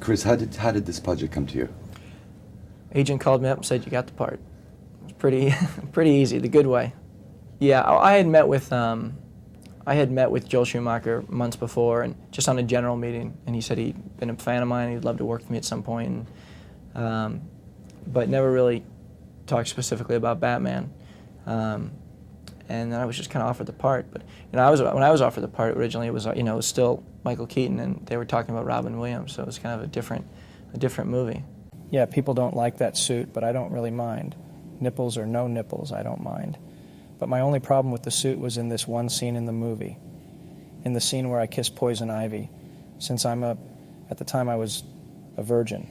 Chris, how did this project come to you? Agent called me up and said, "You got the part." It was pretty pretty easy, the good way. Yeah, I had met with Joel Schumacher months before, and just on a general meeting, and he said he'd been a fan of mine, he'd love to work with me at some point, and, but never really talked specifically about Batman. And then I was just kind of offered the part. But when I was offered the part originally, it was it was still Michael Keaton, and they were talking about Robin Williams, so it was kind of a different movie. Yeah, people don't like that suit, but I don't really mind. Nipples or no nipples, I don't mind. But my only problem with the suit was in this one scene in the movie, in the scene where I kiss Poison Ivy. Since at the time I was a virgin,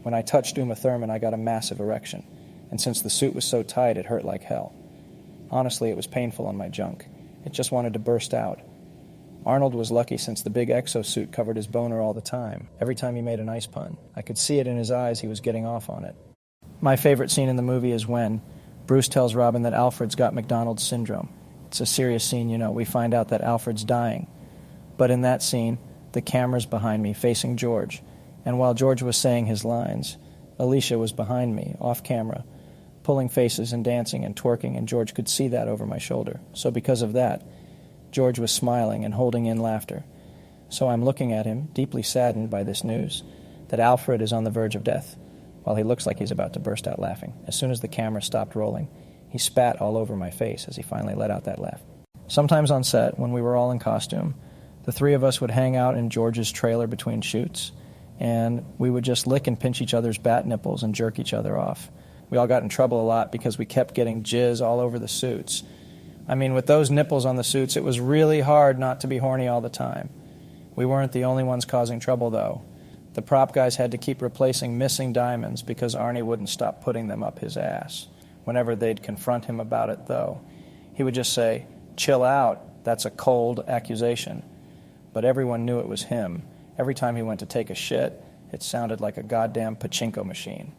when I touched Uma Thurman, I got a massive erection, and since the suit was so tight, it hurt like hell. Honestly, it was painful on my junk. It just wanted to burst out. Arnold was lucky since the big exosuit covered his boner all the time. Every time he made an ice pun, I could see it in his eyes he was getting off on it. My favorite scene in the movie is when Bruce tells Robin that Alfred's got McDonald's syndrome. It's a serious scene, we find out that Alfred's dying. But in that scene, the camera's behind me, facing George. And while George was saying his lines, Alicia was behind me, off camera, pulling faces and dancing and twerking, and George could see that over my shoulder. So because of that, George was smiling and holding in laughter. So I'm looking at him, deeply saddened by this news, that Alfred is on the verge of death, while he looks like he's about to burst out laughing. As soon as the camera stopped rolling, he spat all over my face as he finally let out that laugh. Sometimes on set, when we were all in costume, the three of us would hang out in George's trailer between shoots, and we would just lick and pinch each other's bat nipples and jerk each other off. We all got in trouble a lot because we kept getting jizz all over the suits. I mean, with those nipples on the suits, it was really hard not to be horny all the time. We weren't the only ones causing trouble, though. The prop guys had to keep replacing missing diamonds because Arnie wouldn't stop putting them up his ass. Whenever they'd confront him about it, though, he would just say, "Chill out, that's a cold accusation." But everyone knew it was him. Every time he went to take a shit, it sounded like a goddamn pachinko machine.